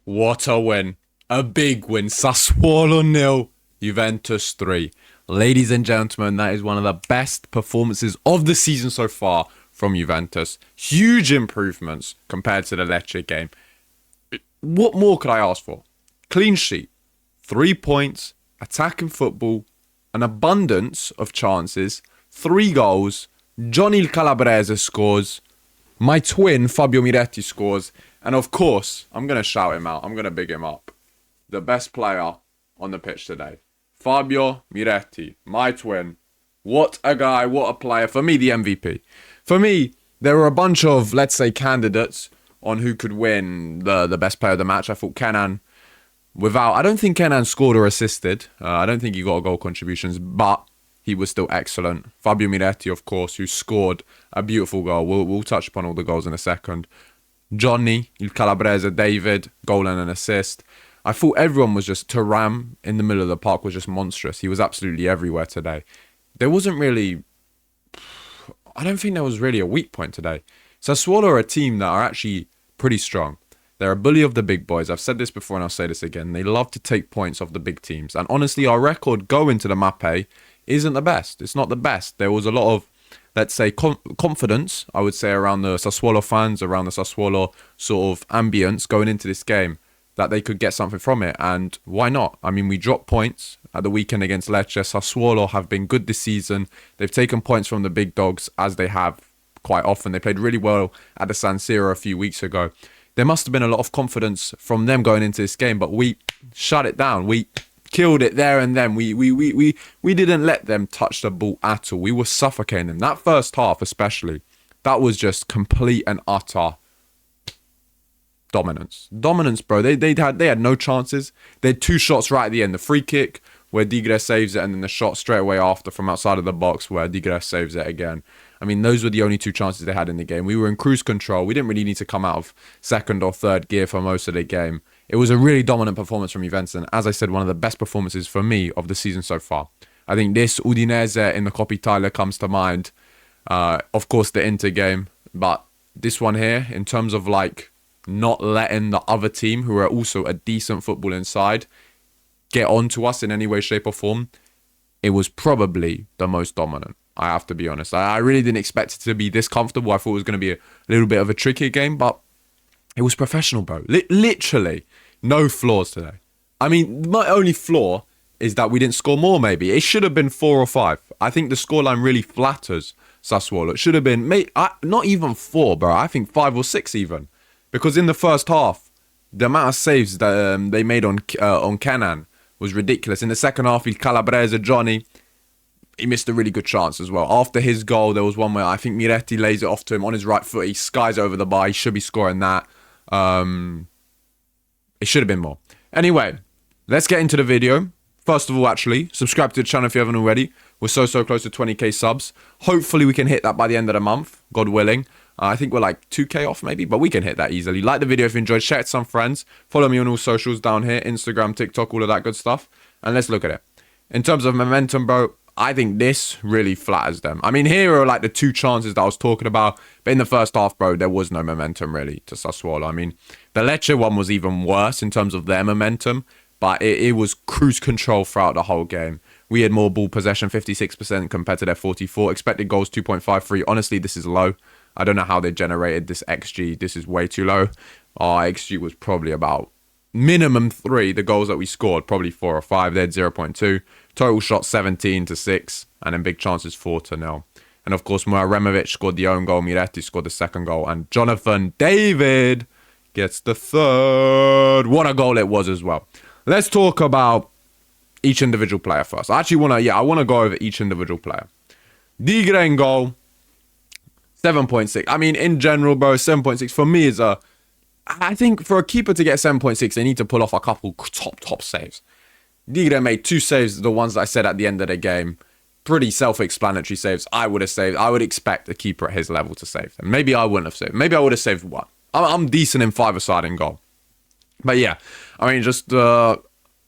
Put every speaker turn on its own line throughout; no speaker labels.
What a win. A big win. Sassuolo 0, Juventus 3. Ladies and gentlemen, that is one of the best performances of the season so far from Juventus. Huge improvements compared to the Lecce game. What more could I ask for? Clean sheet, 3 points, attacking football, an abundance of chances, 3 goals, Johnny Calabrese scores, my twin Fabio Miretti scores, and of course, I'm going to shout him out. I'm going to big him up. The best player on the pitch today. Fabio Miretti, my twin. What a guy, what a player. For me, the MVP. For me, there were a bunch of, let's say, candidates on who could win the best player of the match. I thought Kenan, I don't think Kenan scored or assisted. I don't think he got goal contributions, but he was still excellent. Fabio Miretti, of course, who scored a beautiful goal. We'll touch upon all the goals in a second. Johnny, Il Calabrese, David, goal and an assist. I thought everyone was just, Thuram in the middle of the park was just monstrous. He was absolutely everywhere today. There wasn't really, I don't think there was really a weak point today. Sassuolo are a team that are actually pretty strong. They're a bully of the big boys. I've said this before and I'll say this again. They love to take points off the big teams. And honestly, our record going to the Mappe isn't the best. It's not the best. There was a lot of, let's say, confidence, I would say, around the Sassuolo fans, around the Sassuolo sort of ambience going into this game, that they could get something from it. And why not? I mean, we dropped points at the weekend against Lecce. Sassuolo have been good this season. They've taken points from the big dogs, as they have quite often. They played really well at the San Siro a few weeks ago. There must have been a lot of confidence from them going into this game, but we shut it down. We killed it there and then. We didn't let them touch the ball at all. We were suffocating them. That first half especially, that was just complete and utter dominance. Dominance, bro. They had no chances. They had 2 shots right at the end. The free kick where Digres saves it, and then the shot straight away after from outside of the box where Digres saves it again. I mean, those were the only 2 chances they had in the game. We were in cruise control. We didn't really need to come out of second or third gear for most of the game. It was a really dominant performance from Juventus, and as I said, one of the best performances for me of the season so far. I think this Udinese in the Coppa Italia comes to mind. Of course, the Inter game, but this one here, in terms of like not letting the other team, who are also a decent football inside, get on to us in any way, shape or form, it was probably the most dominant. I have to be honest. I really didn't expect it to be this comfortable. I thought it was going to be a little bit of a trickier game, but it was professional, bro. Literally, no flaws today. I mean, my only flaw is that we didn't score more, maybe. It should have been 4 or 5. I think the scoreline really flatters Sassuolo. It should have been, not even 4, bro. I think 5 or 6 even. Because in the first half, the amount of saves that they made on Kenan was ridiculous. In the second half, Il Calabrese, Johnny, he missed a really good chance as well. After his goal, there was one where I think Miretti lays it off to him on his right foot. He skies over the bar. He should be scoring that. It should have been more. Anyway, let's get into the video. First of all, actually, subscribe to the channel if you haven't already. We're so close to 20k subs. Hopefully, we can hit that by the end of the month, God willing. I think we're like 2k off maybe, but we can hit that easily. Like the video if you enjoyed. Share it to some friends. Follow me on all socials down here. Instagram, TikTok, all of that good stuff. And let's look at it. In terms of momentum, bro, I think this really flatters them. I mean, here are like the 2 chances that I was talking about. But in the first half, bro, there was no momentum really to Sassuolo. I mean, the Lecce one was even worse in terms of their momentum. But it was cruise control throughout the whole game. We had more ball possession, 56% compared to their 44. Expected goals, 2.53. Honestly, this is low. I don't know how they generated this XG. This is way too low. Our XG was probably about minimum 3. The goals that we scored, probably 4 or 5. They had 0.2. Total shots 17 to 6. And then big chances 4 to 0. And of course, Miretti scored the own goal. Miretti scored the second goal. And Jonathan David gets the third. What a goal it was as well. Let's talk about each individual player first. I want to go over each individual player. Digre in goal, 7.6. I mean, in general, bro, 7.6 for me is I think for a keeper to get 7.6, they need to pull off a couple top saves. Digre made 2 saves, the ones that I said at the end of the game. Pretty self-explanatory saves. I would expect a keeper at his level to save them. Maybe I wouldn't have saved. Maybe I would have saved 1. I'm decent in 5-a-side in goal. But yeah, I mean, just a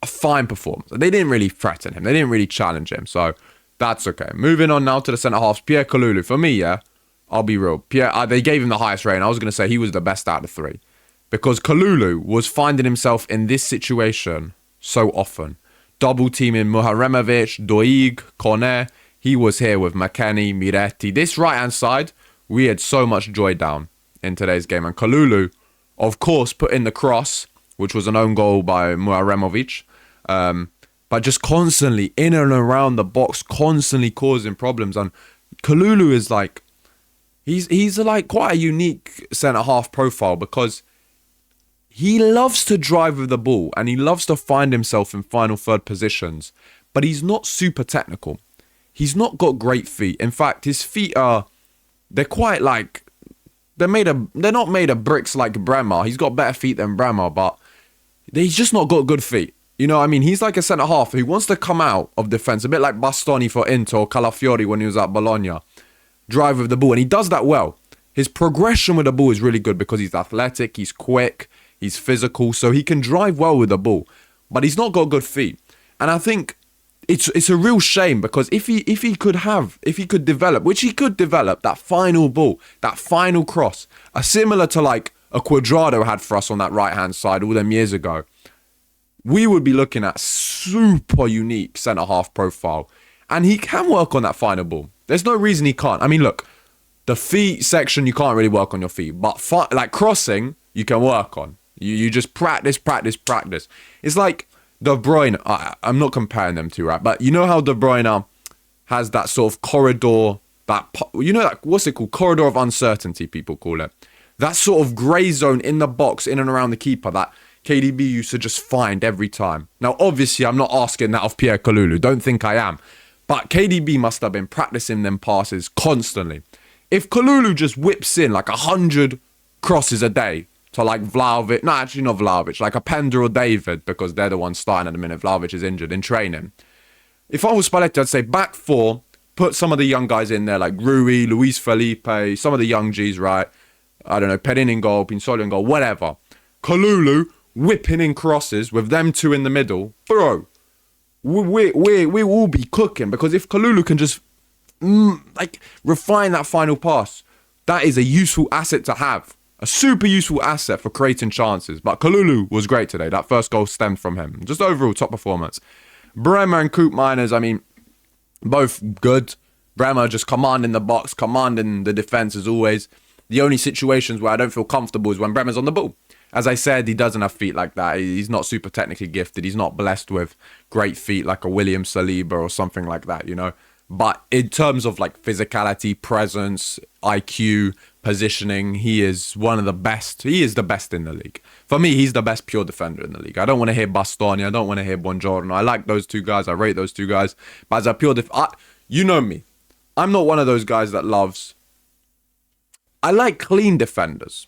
fine performance. They didn't really threaten him. They didn't really challenge him. So that's okay. Moving on now to the centre-halves. Pierre Kalulu. For me, yeah, I'll be real. Pierre, they gave him the highest rating. I was going to say he was the best out of 3. because Kalulu was finding himself in this situation so often. Double teaming Muharemovic, Doig, Cornet. He was here with McKennie, Miretti. This right-hand side, we had so much joy down in today's game. And Kalulu, of course, put in the cross, which was an own goal by Muharemovic. But just constantly in and around the box, constantly causing problems. And Kalulu is like, he's like quite a unique centre-half profile because he loves to drive with the ball and he loves to find himself in final third positions. But he's not super technical. He's not got great feet. In fact, his feet they're quite like, they're not made of bricks like Bremer. He's got better feet than Bremer, but he's just not got good feet. You know what I mean? He's like a centre-half who wants to come out of defence, a bit like Bastoni for Inter or Calafiori when he was at Bologna. Drive with the ball, and he does that well. His progression with the ball is really good because he's athletic, he's quick, he's physical, so he can drive well with the ball. But he's not got good feet. And I think it's a real shame because if he could develop, which he could develop, that final ball, that final cross, similar to like a Cuadrado had for us on that right-hand side all them years ago, we would be looking at super unique centre-half profile. And he can work on that final ball. There's no reason he can't. I mean, look, the feet section, you can't really work on your feet. But like crossing, you can work on. You just practice. It's like De Bruyne. I'm not comparing them two, right? But you know how De Bruyne has that sort of corridor, what's it called? Corridor of uncertainty, people call it. That sort of grey zone in the box, in and around the keeper, that KDB used to just find every time. Now, obviously, I'm not asking that of Pierre Kalulu. Don't think I am. But KDB must have been practicing them passes constantly. If Kalulu just whips in like 100 crosses a day to like Vlahovic, no, actually not Vlahovic, like a Pender or David, because they're the ones starting at the minute. Vlahovic is injured in training. If I was Spalletti, I'd say back four, put some of the young guys in there like Rui, Luis Felipe, some of the young G's, right? I don't know, Perin in goal, Pinsoglio in goal, whatever. Kalulu whipping in crosses with them two in the middle, bro. We will be cooking because if Kalulu can just refine that final pass, that is a useful asset to have. A super useful asset for creating chances. But Kalulu was great today. That first goal stemmed from him. Just overall top performance. Bremer and Koopmeiners, I mean, both good. Bremer just commanding the box, commanding the defence as always. The only situations where I don't feel comfortable is when Bremer's on the ball. As I said, he doesn't have feet like that. He's not super technically gifted. He's not blessed with great feet like a William Saliba or something like that, you know. But in terms of like physicality, presence, IQ, positioning, he is one of the best. He is the best in the league. For me, he's the best pure defender in the league. I don't want to hear Bastoni. I don't want to hear Buongiorno. I like those two guys. I rate those two guys. But as a pure you know me. I'm not one of those guys that loves... I like clean defenders.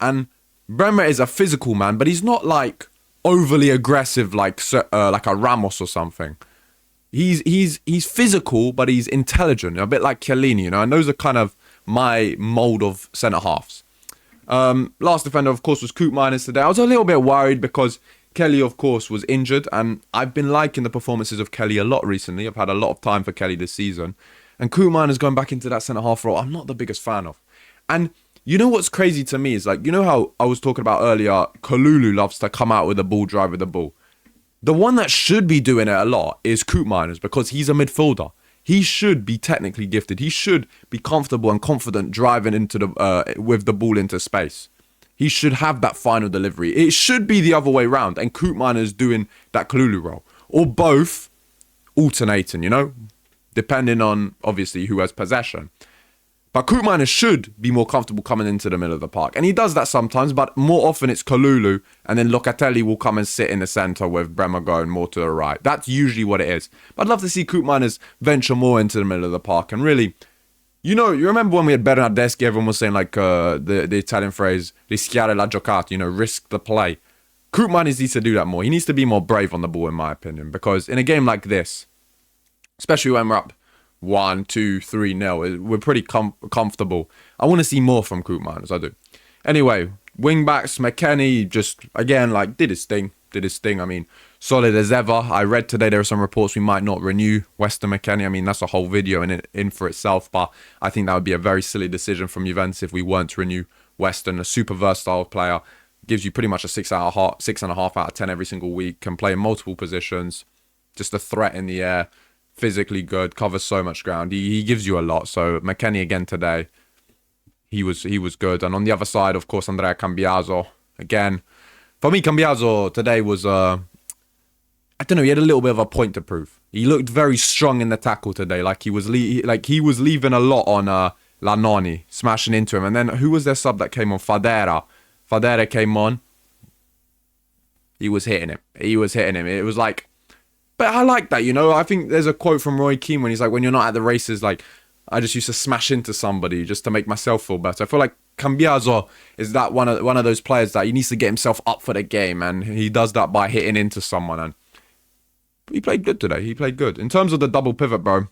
And Bremer is a physical man, but he's not like overly aggressive like a Ramos or something. He's physical, but he's intelligent, a bit like Chiellini, you know. And those are kind of my mold of centre halves. Last defender, of course, was Koopmeiners today. I was a little bit worried because Kelly, of course, was injured, and I've been liking the performances of Kelly a lot recently. I've had a lot of time for Kelly this season, and Koopmeiners going back into that centre half role, I'm not the biggest fan of. And you know what's crazy to me is like, you know how I was talking about earlier, Kalulu loves to come out with the ball, drive with the ball. The one that should be doing it a lot is Koopmeiners because he's a midfielder. He should be technically gifted. He should be comfortable and confident driving into with the ball into space. He should have that final delivery. It should be the other way around and Koopmeiners doing that Kalulu role. Or both alternating, you know, depending on obviously who has possession. But Koopmeiners should be more comfortable coming into the middle of the park. And he does that sometimes, but more often it's Kalulu, and then Locatelli will come and sit in the centre with Bremer going more to the right. That's usually what it is. But I'd love to see Koopmeiners venture more into the middle of the park. And really, you know, you remember when we had Bernardeschi, everyone was saying like the Italian phrase, rischiare la giocata, you know, risk the play. Koopmeiners needs to do that more. He needs to be more brave on the ball, in my opinion. Because in a game like this, especially when we're up 1, 2, 3-0. We're pretty comfortable. I want to see more from Koopmeiners, I do. Anyway, wingbacks, McKennie just, again, like, did his thing. I mean, solid as ever. I read today there are some reports we might not renew Weston McKennie. I mean, that's a whole video in for itself, but I think that would be a very silly decision from Juventus if we weren't to renew Western, a super versatile player. Gives you pretty much a 6.5 out of 10 every single week. Can play in multiple positions. Just a threat in the air. Physically good. Covers so much ground. He gives you a lot. So McKennie again today. He was good. And on the other side, of course, Andrea Cambiaso. Again, for me, Cambiaso today was I don't know. He had a little bit of a point to prove. He looked very strong in the tackle today. Like he was leaving a lot on Lanoni, smashing into him. And then who was their sub that came on? Fadera. Fadera came on. He was hitting him. It was like, but I like that, you know. I think there's a quote from Roy Keane when he's like, when you're not at the races, like, I just used to smash into somebody just to make myself feel better. I feel like Cambiaso is that one of those players that he needs to get himself up for the game, and he does that by hitting into someone. And he played good today. He played good. In terms of the double pivot, bro,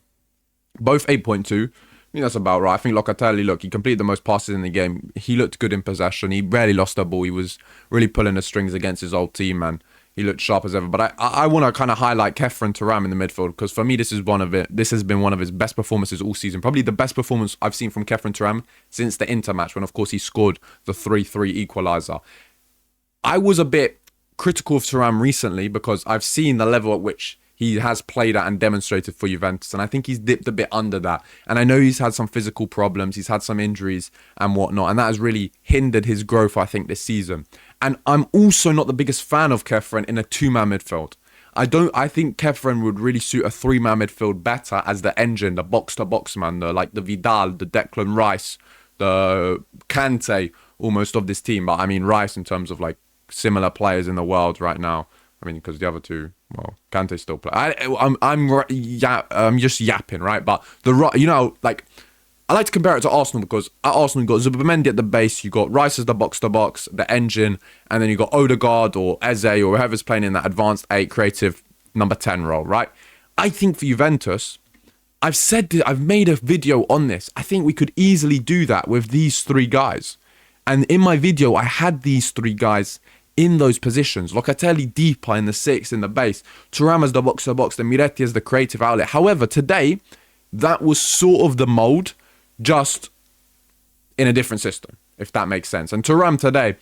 both 8.2. I think that's about right. I think Locatelli, look, he completed the most passes in the game. He looked good in possession. He rarely lost the ball. He was really pulling the strings against his old team, and he looked sharp as ever. But I want to kind of highlight Khéphren Thuram in the midfield, because for me, this has been one of his best performances all season. Probably the best performance I've seen from Khéphren Thuram since the Inter match, when, of course, he scored the 3-3 equaliser. I was a bit critical of Thuram recently because I've seen the level at which he has played at and demonstrated for Juventus, and I think he's dipped a bit under that. And I know he's had some physical problems, he's had some injuries and whatnot, and that has really hindered his growth, I think, this season. And I'm also not the biggest fan of Khéphren in a two-man midfield. I think Khéphren would really suit a three-man midfield better as the engine, the box-to-box man, like the Vidal, the Declan Rice, the Kante, almost of this team. But I mean Rice in terms of like similar players in the world right now. I mean, because the other two, well, Kante still play. I'm just yapping, right? But I like to compare it to Arsenal, because at Arsenal you got Zubimendi at the base, you got Rice as the box-to-box, the engine, and then you got Odegaard or Eze or whoever's playing in that advanced 8 creative number 10 role, right? I think for Juventus, I've made a video on this. I think we could easily do that with these three guys. And in my video, I had these three guys in those positions. Locatelli deeper in the 6, in the base. Thuram as the box-to-box, then Miretti as the creative outlet. However, today, that was sort of the mould, just in a different system, if that makes sense. And Thuram today,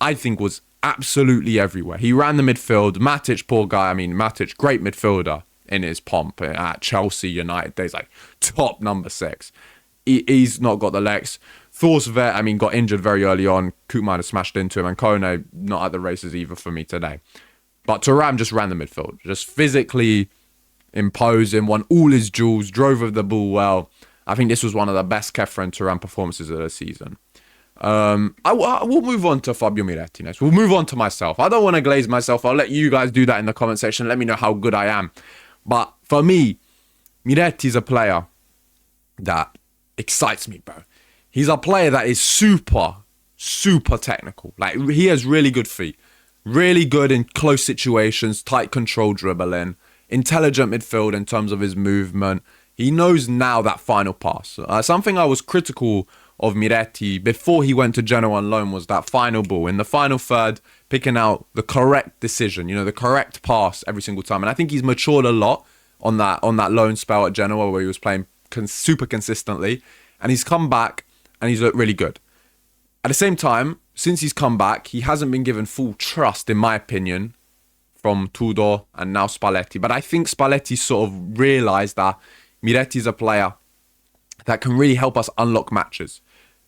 I think, was absolutely everywhere. He ran the midfield. Matic, poor guy. I mean, Matic, great midfielder in his pomp at Chelsea, United days, like top number 6. He's not got the legs. Thorsvet, I mean, got injured very early on. Koopman has smashed into him, and Kone not at the races either for me today. But Thuram just ran the midfield, just physically imposing, won all his duels, drove with the ball well. I think this was one of the best Khéphren Thuram performances of the season. We'll move on to Fabio Miretti next. We'll move on to myself. I don't want to glaze myself. I'll let you guys do that in the comment section. Let me know how good I am. But for me, Miretti's a player that excites me, bro. He's a player that is super, super technical. Like, he has really good feet. Really good in close situations, tight control dribbling, intelligent midfield in terms of his movement. He knows now that final pass. Something I was critical of Miretti before he went to Genoa on loan was that final ball. In the final third, picking out the correct decision, the correct pass every single time. And I think he's matured a lot on that loan spell at Genoa, where he was playing super consistently. And he's come back and he's looked really good. At the same time, since he's come back, he hasn't been given full trust, in my opinion, from Tudor and now Spalletti. But I think Spalletti sort of realised that Miretti's a player that can really help us unlock matches.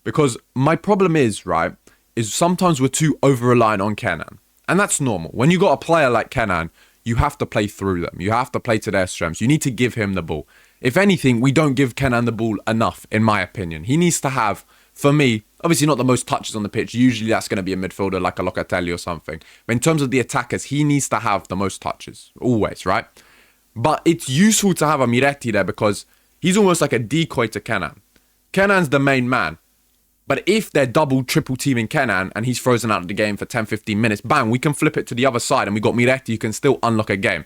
Because my problem is sometimes we're too over-reliant on Kenan. And that's normal. When you got a player like Kenan, you have to play through them. You have to play to their strengths. You need to give him the ball. If anything, we don't give Kenan the ball enough, in my opinion. He needs to have, for me, obviously not the most touches on the pitch. Usually that's going to be a midfielder like a Locatelli or something. But in terms of the attackers, he needs to have the most touches. Always, right? But it's useful to have a Miretti there because he's almost like a decoy to Kenan. Kenan's the main man. But if they're double, triple teaming Kenan and he's frozen out of the game for 10, 15 minutes, bang, we can flip it to the other side and we got Miretti who can still unlock a game.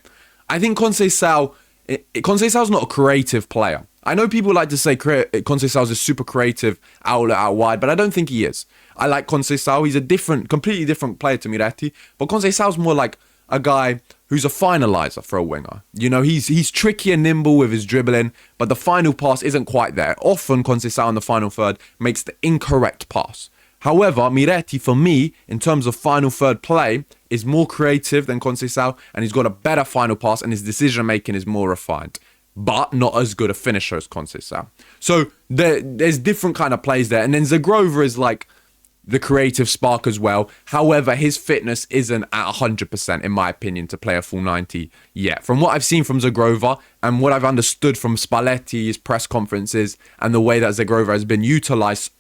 I think Conceição's not a creative player. I know people like to say Conceição's a super creative outlet out wide, but I don't think he is. I like Conceição. He's a completely different player to Miretti, but Conceição's more like a guy who's a finalizer for a winger. He's tricky and nimble with his dribbling, but the final pass isn't quite there. Often Conceição in the final third makes the incorrect pass. However, Miretti, for me, in terms of final third play, is more creative than Conceição, and he's got a better final pass, and his decision-making is more refined, but not as good a finisher as Conceição. So there's different kind of plays there. And then Zagrova is like the creative spark as well. However, his fitness isn't at 100%, in my opinion, to play a full 90 yet. From what I've seen from Zagrova and what I've understood from Spalletti's press conferences and the way that Zagrova has been utilised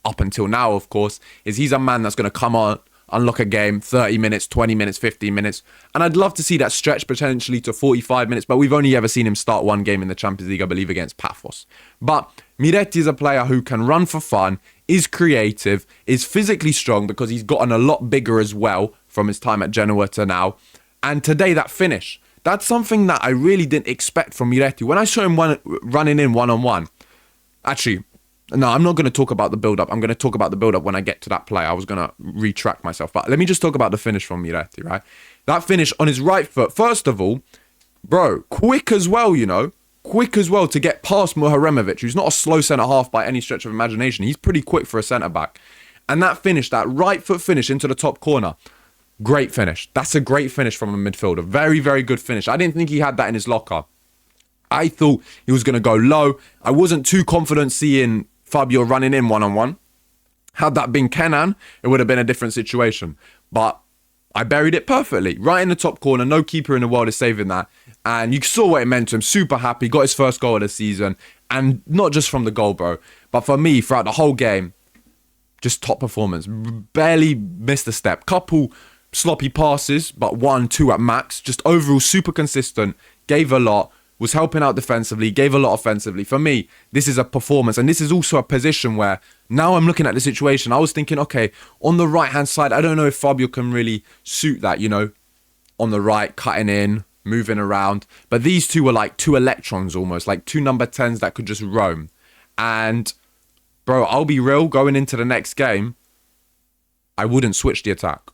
up until now, of course, is he's a man that's going to come on, unlock a game, 30 minutes, 20 minutes, 15 minutes. And I'd love to see that stretch potentially to 45 minutes, but we've only ever seen him start one game in the Champions League, I believe, against Paphos. But Miretti is a player who can run for fun, is creative, is physically strong because he's gotten a lot bigger as well from his time at Genoa to now. And today, that finish, that's something that I really didn't expect from Miretti. When I saw him running in one-on-one, actually, no, I'm not going to talk about the build-up. I'm going to talk about the build-up when I get to that play. I was going to retract myself. But let me just talk about the finish from Miretti, right? That finish on his right foot, first of all, bro, quick as well, you know. Quick as well to get past Muharemovic, who's not a slow centre-half by any stretch of imagination. He's pretty quick for a centre-back. And that finish, that right foot finish into the top corner, great finish. That's a great finish from a midfielder. Very, very good finish. I didn't think he had that in his locker. I thought he was going to go low. I wasn't too confident seeing Fabio running in one-on-one. Had that been Kenan, it would have been a different situation. But I buried it perfectly. Right in the top corner. No keeper in the world is saving that. And you saw what it meant to him. Super happy. Got his first goal of the season. And not just from the goal, bro. But for me, throughout the whole game, just top performance. Barely missed a step. Couple sloppy passes, but 1, 2 at max. Just overall super consistent. Gave a lot. Was helping out defensively, gave a lot offensively. For me, this is a performance. And this is also a position where now I'm looking at the situation. I was thinking, okay, on the right-hand side, I don't know if Fabio can really suit that, you know, on the right, cutting in, moving around. But these two were like two electrons almost, like two number 10s that could just roam. And, bro, I'll be real, going into the next game, I wouldn't switch the attack.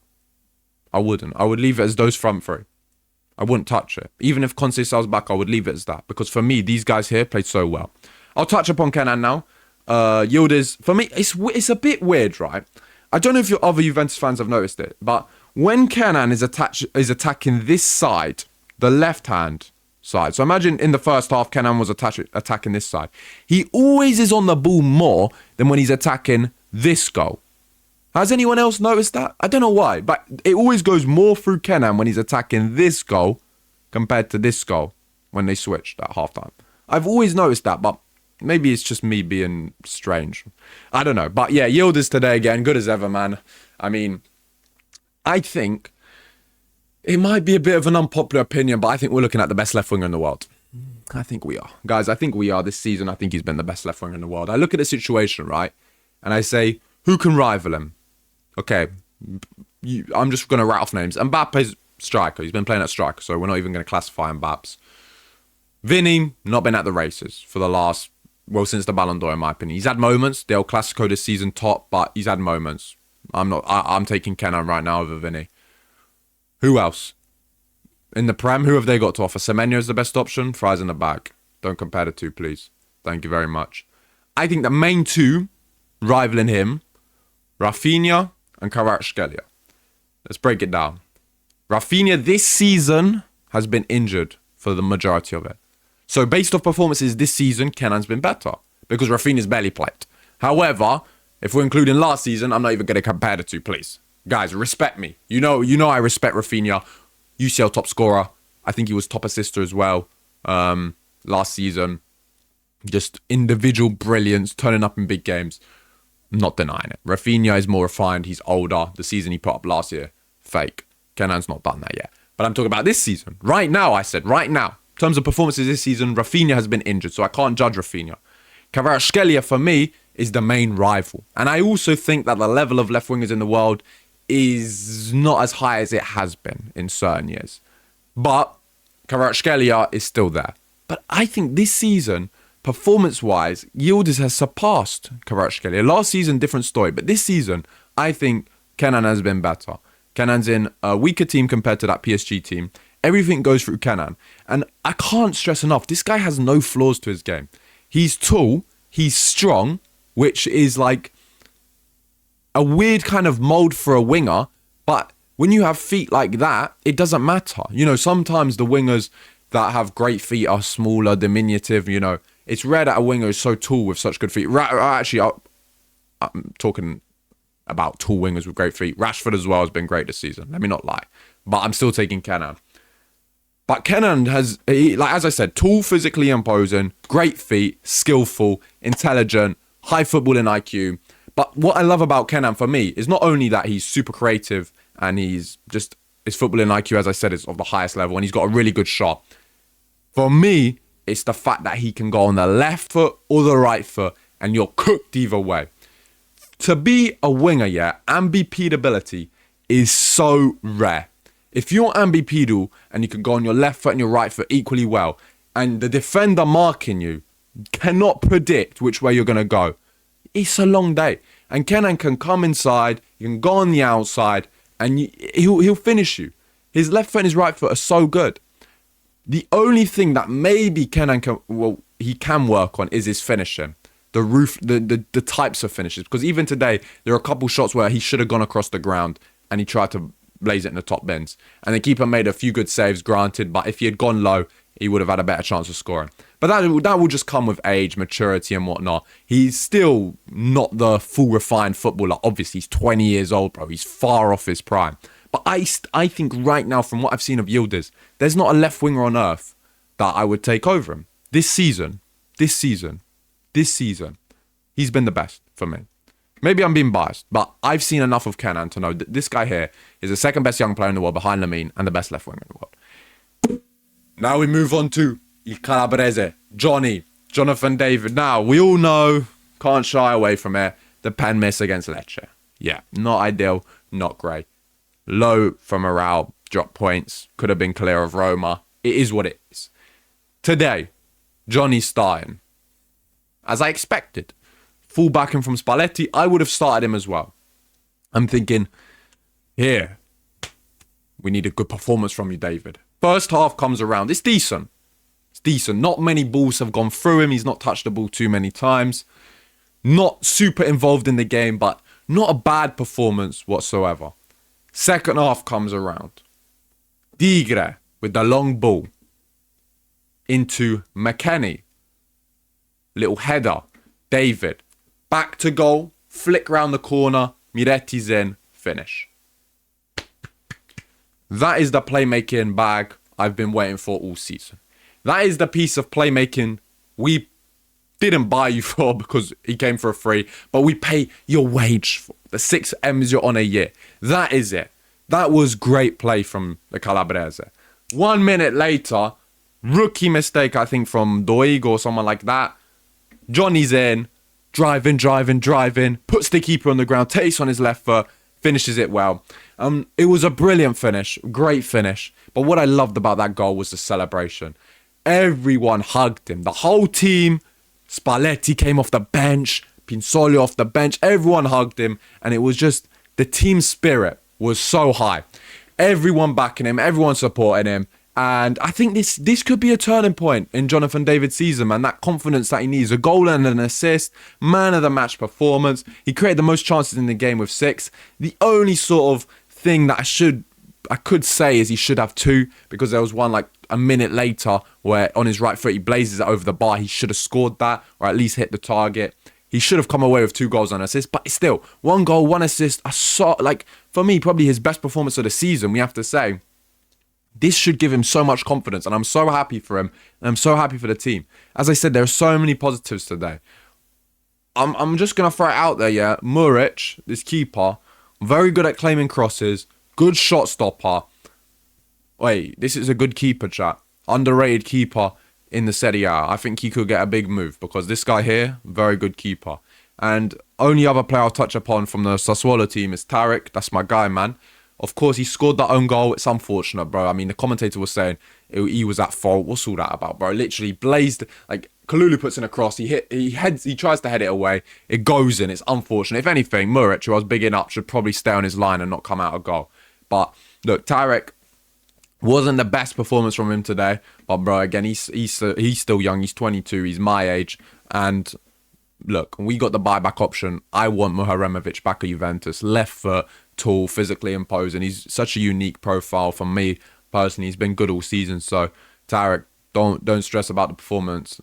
I wouldn't. I would leave it as those front three. I wouldn't touch it. Even if Conceição's back, I would leave it as that. Because for me, these guys here played so well. I'll touch upon Kenan now. Yildiz, for me, it's a bit weird, right? I don't know if your other Juventus fans have noticed it, but when Kenan is attacking this side, the left-hand side. So imagine in the first half, Kenan was attacking this side. He always is on the ball more than when he's attacking this goal. Has anyone else noticed that? I don't know why, but it always goes more through Kenan when he's attacking this goal compared to this goal when they switched at halftime. I've always noticed that, but maybe it's just me being strange. I don't know. But yeah, Yildiz today again, good as ever, man. I mean, I think it might be a bit of an unpopular opinion, but I think we're looking at the best left winger in the world. I think we are. Guys, I think we are this season. I think he's been the best left winger in the world. I look at the situation, right? And I say, who can rival him? Okay, I'm just going to rattle off names. Mbappe's striker. He's been playing at striker, so we're not even going to classify Mbappe's. Vinny, not been at the races for the last, well, since the Ballon d'Or, in my opinion. He's had moments. The El Clasico this season top, but he's had moments. I'm taking Kenan right now over Vinny. Who else? In the Prem, who have they got to offer? Semenyo is the best option. Fries in the back. Don't compare the two, please. Thank you very much. I think the main two rivaling him, Rafinha and Kvaratskhelia. Let's break it down. Rafinha this season has been injured for the majority of it. So based off performances this season, Kenan's been better because Rafinha's barely played. However, if we're including last season, I'm not even going to compare the two, please. Guys, respect me. You know I respect Rafinha. UCL top scorer. I think he was top assister as well last season. Just individual brilliance, turning up in big games. Not denying it. Rafinha is more refined. He's older. The season he put up last year, fake. Kenan's not done that yet. But I'm talking about this season. Right now, I said. Right now. In terms of performances this season, Rafinha has been injured, so I can't judge Rafinha. Kvaratskhelia, for me, is the main rival. And I also think that the level of left wingers in the world is not as high as it has been in certain years. But Kvaratskhelia is still there. But I think this season, performance-wise, Yildiz has surpassed Kvaratskhelia. Last season, different story. But this season, I think Kenan has been better. Kenan's in a weaker team compared to that PSG team. Everything goes through Kenan. And I can't stress enough, this guy has no flaws to his game. He's tall, he's strong, which is like a weird kind of mold for a winger, but when you have feet like that, it doesn't matter. You know, sometimes the wingers that have great feet are smaller, diminutive, you know. It's rare that a winger is so tall with such good feet. Actually, I'm talking about tall wingers with great feet. Rashford as well has been great this season. Let me not lie. But I'm still taking Kenan. But Kenan has, as I said, tall, physically imposing, great feet, skillful, intelligent, high footballing IQ. But what I love about Kenan for me is not only that he's super creative and his footballing IQ, as I said, is of the highest level and he's got a really good shot. For me, it's the fact that he can go on the left foot or the right foot and you're cooked either way. To be a winger, yeah, ambipedability is so rare. If you're ambipedal and you can go on your left foot and your right foot equally well, and the defender marking you cannot predict which way you're going to go, it's a long day. And Kenan can come inside, you can go on the outside, and he'll finish you. His left foot and his right foot are so good. The only thing that maybe Kenan can work on is his finishing. The types of finishes. Because even today, there are a couple shots where he should have gone across the ground and he tried to blaze it in the top bins. And the keeper made a few good saves, granted, but if he had gone low, he would have had a better chance of scoring. But that will just come with age, maturity and whatnot. He's still not the full refined footballer. Obviously, he's 20 years old, bro. He's far off his prime. But I think right now, from what I've seen of Yildiz, there's not a left winger on earth that I would take over him. This season, he's been the best for me. Maybe I'm being biased, but I've seen enough of Kenan to know that this guy here is the second best young player in the world behind Lamine and the best left winger in the world. Now we move on to Il Calabrese, Jonathan David. Now, we all know, can't shy away from it, the pen miss against Lecce. Yeah, not ideal, not great. Low for morale, drop points, could have been clear of Roma. It is what it is. Today, Johnny's starting. As I expected. Full backing from Spalletti, I would have started him as well. I'm thinking, here, we need a good performance from you, David. First half comes around. It's decent. Not many balls have gone through him. He's not touched the ball too many times. Not super involved in the game, but not a bad performance whatsoever. Second half comes around. Tigre with the long ball into McKennie. Little header. David. Back to goal. Flick round the corner. Miretti's in. Finish. That is the playmaking bag I've been waiting for all season. That is the piece of playmaking we didn't buy you for because he came for a free, but we pay your wage for. The 6 M's you're on a year. That is it. That was great play from the Calabrese. 1 minute later, rookie mistake, I think, from Doig or someone like that. Johnny's in, driving, puts the keeper on the ground, takes on his left foot, finishes it well. It was a brilliant finish, great finish. But what I loved about that goal was the celebration. Everyone hugged him. The whole team, Spalletti came off the bench, Pinsolio off the bench, everyone hugged him. And it was just, the team spirit was so high. Everyone backing him, everyone supporting him. And I think this could be a turning point in Jonathan David's season, man. That confidence that he needs. A goal and an assist. Man of the match performance. He created the most chances in the game with 6. The only sort of thing that I could say is he should have 2, because there was one like a minute later where on his right foot he blazes it over the bar. He should have scored that, or at least hit the target. He should have come away with 2 goals and an assist, but still, 1 goal, 1 assist. For me, probably his best performance of the season, we have to say. This should give him so much confidence, and I'm so happy for him, and I'm so happy for the team. As I said, there are so many positives today. I'm just going to throw it out there, yeah. Muric, this keeper, very good at claiming crosses, good shot stopper. Wait, this is a good keeper, chat. Underrated keeper in the Serie A. I think he could get a big move, because this guy here, very good keeper. And only other player I'll touch upon from the Sassuolo team is Tarek. That's my guy, man. Of course, he scored that own goal. It's unfortunate, bro. I mean, the commentator was saying he was at fault. What's all that about, bro? Literally blazed. Like, Kalulu puts in a cross. He tries to head it away. It goes in. It's unfortunate. If anything, Muric, who I was bigging up, should probably stay on his line and not come out a goal. But look, Tarek wasn't the best performance from him today. But bro, again, he's still young. He's 22. He's my age, and look, we got the buyback option. I want Miretti back at Juventus. Left foot, tall, physically imposing. He's such a unique profile for me personally. He's been good all season. So, Tarek, don't stress about the performance.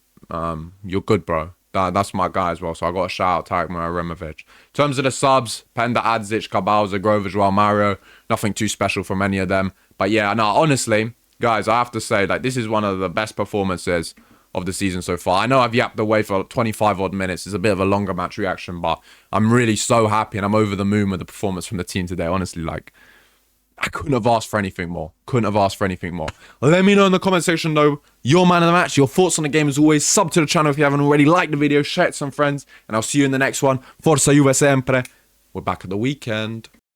You're good, bro. That's my guy as well. So I got to shout out Tarek Miretti. In terms of the subs, Penda, Adzic, Cabal, Zagrova, Joao Mario. Nothing too special from any of them. But yeah, no, honestly, guys, I have to say, like, this is one of the best performances of the season so far. I know I've yapped away for 25 odd minutes. It's a bit of a longer match reaction, but I'm really so happy and I'm over the moon with the performance from the team today. Honestly, like, I couldn't have asked for anything more. Couldn't have asked for anything more. Let me know in the comment section, though, your man of the match, your thoughts on the game as always. Sub to the channel if you haven't already. Like the video, share it to some friends, and I'll see you in the next one. Forza Juve sempre. We're back at the weekend.